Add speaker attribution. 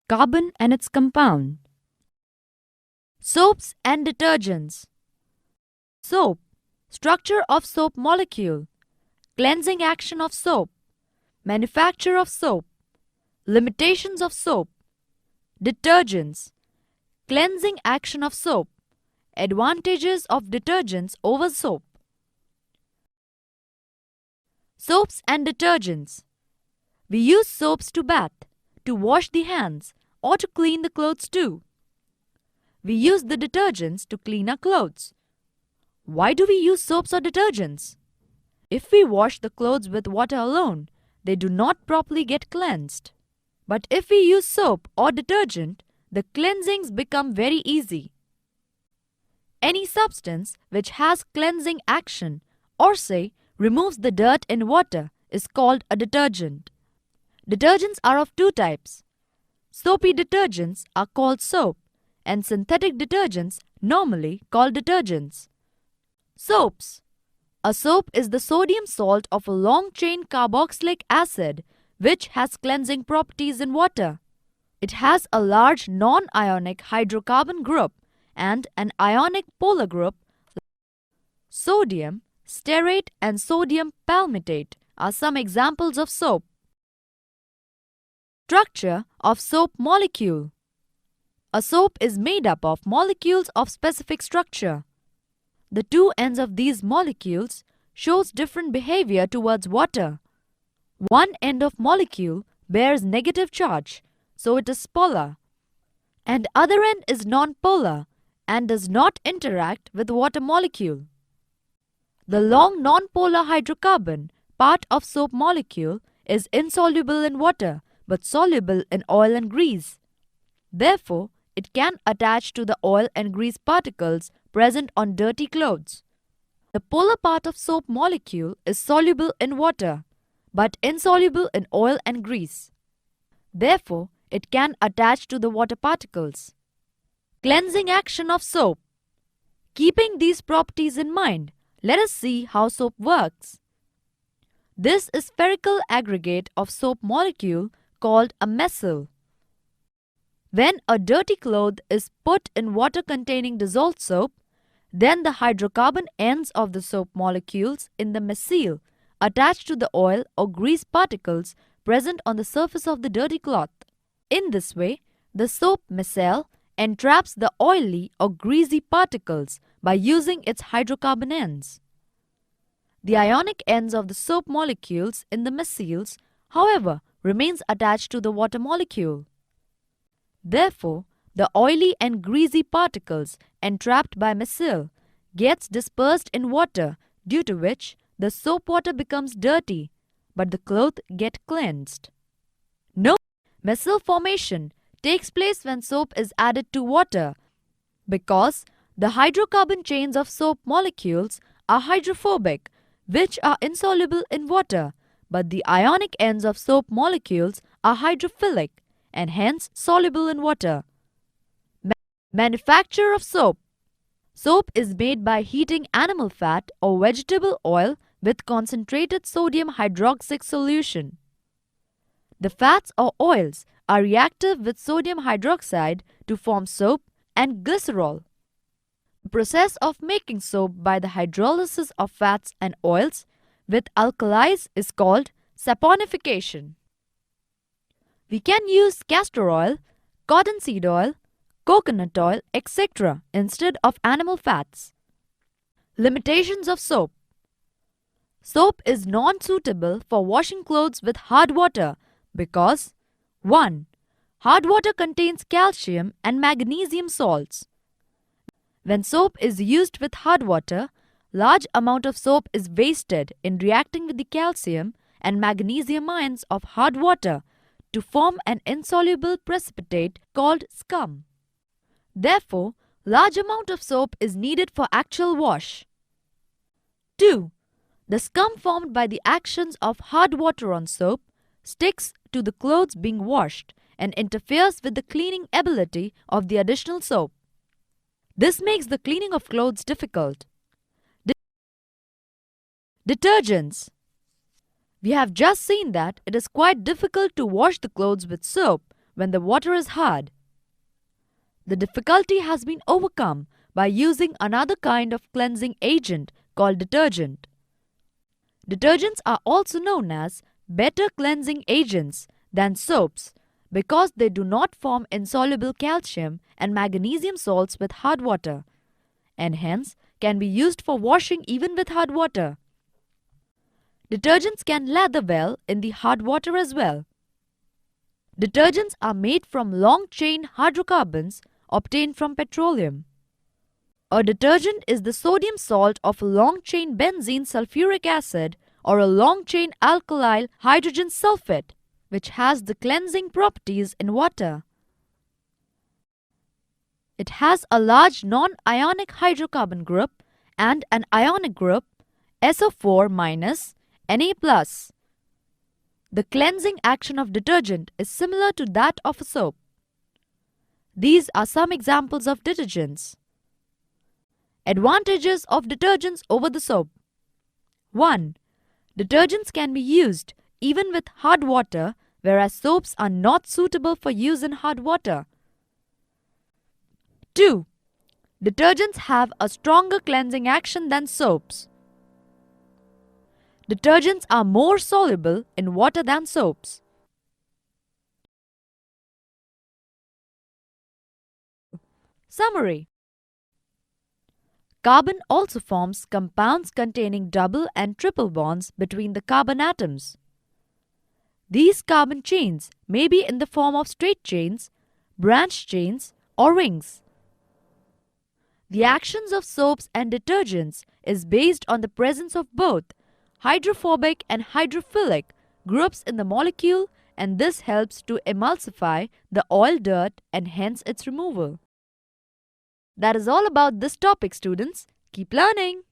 Speaker 1: Carbon and its compound. Soaps and detergents. Soap. Structure of soap molecule. Cleansing action of soap. Manufacture of soap. Limitations of soap. Detergents. Cleansing action of soap. Advantages of detergents over soap. Soaps and detergents. We use soaps to bath, to wash the hands, or to clean the clothes too. We use the detergents to clean our clothes. Why do we use soaps or detergents? If we wash the clothes with water alone, they do not properly get cleansed. But if we use soap or detergent, the cleansings become very easy. Any substance which has cleansing action, or say removes the dirt in water, is called a detergent. Detergents are of two types. Soapy detergents are called soap, and synthetic detergents normally called detergents. Soaps. A soap is the sodium salt of a long-chain carboxylic acid which has cleansing properties in water. It has a large non-ionic hydrocarbon group and an ionic polar group. Sodium stearate and sodium palmitate are some examples of soap. Structure of soap molecule. A soap is made up of molecules of specific structure. The two ends of these molecules shows different behavior towards water. One end of molecule bears negative charge, so it is polar, and other end is non-polar and does not interact with water molecule. The long non-polar hydrocarbon part of soap molecule is insoluble in water but soluble in oil and grease. Therefore, it can attach to the oil and grease particles present on dirty clothes. The polar part of soap molecule is soluble in water but insoluble in oil and grease. Therefore, it can attach to the water particles. Cleansing action of soap. Keeping these properties in mind, let us see how soap works. This is spherical aggregate of soap molecule called a micelle. When a dirty cloth is put in water containing dissolved soap, then the hydrocarbon ends of the soap molecules in the micelle attach to the oil or grease particles present on the surface of the dirty cloth. In this way, the soap micelle entraps the oily or greasy particles by using its hydrocarbon ends. The ionic ends of the soap molecules in the micelles, however, remains attached to the water molecule. Therefore, the oily and greasy particles entrapped by micelle gets dispersed in water, due to which the soap water becomes dirty, but the cloth get cleansed. Note: micelle formation takes place when soap is added to water because the hydrocarbon chains of soap molecules are hydrophobic, which are insoluble in water, but the ionic ends of soap molecules are hydrophilic and hence soluble in water. Manufacture of soap. Soap is made by heating animal fat or vegetable oil with concentrated sodium hydroxic solution. The fats or oils are reactive with sodium hydroxide to form soap and glycerol. The process of making soap by the hydrolysis of fats and oils with alkalis is called saponification. We can use castor oil, cottonseed oil, coconut oil, etc. instead of animal fats. Limitations of soap. Soap is non-suitable for washing clothes with hard water because 1. Hard water contains calcium and magnesium salts. When soap is used with hard water, large amount of soap is wasted in reacting with the calcium and magnesium ions of hard water to form an insoluble precipitate called scum. Therefore, large amount of soap is needed for actual wash. 2. The scum formed by the actions of hard water on soap sticks to the clothes being washed and interferes with the cleaning ability of the additional soap. This makes the cleaning of clothes difficult. Detergents. We have just seen that it is quite difficult to wash the clothes with soap when the water is hard. The difficulty has been overcome by using another kind of cleansing agent called detergent. Detergents are also known as better cleansing agents than soaps because they do not form insoluble calcium and magnesium salts with hard water, and hence can be used for washing even with hard water. Detergents can lather well in the hard water as well. Detergents are made from long-chain hydrocarbons obtained from petroleum. A detergent is the sodium salt of a long-chain benzene sulfuric acid or a long-chain alkyl hydrogen sulfate, which has the cleansing properties in water. It has a large non-ionic hydrocarbon group and an ionic group SO4- Na+. The cleansing action of detergent is similar to that of a soap. These are some examples of detergents. Advantages of detergents over the soap. 1. Detergents can be used even with hard water, whereas soaps are not suitable for use in hard water. 2. Detergents have a stronger cleansing action than soaps. Detergents are more soluble in water than soaps. Summary. Carbon also forms compounds containing double and triple bonds between the carbon atoms. These carbon chains may be in the form of straight chains, branched chains, or rings. The actions of soaps and detergents is based on the presence of both hydrophobic and hydrophilic groups in the molecule, and this helps to emulsify the oil dirt and hence its removal. That is all about this topic, students. Keep learning!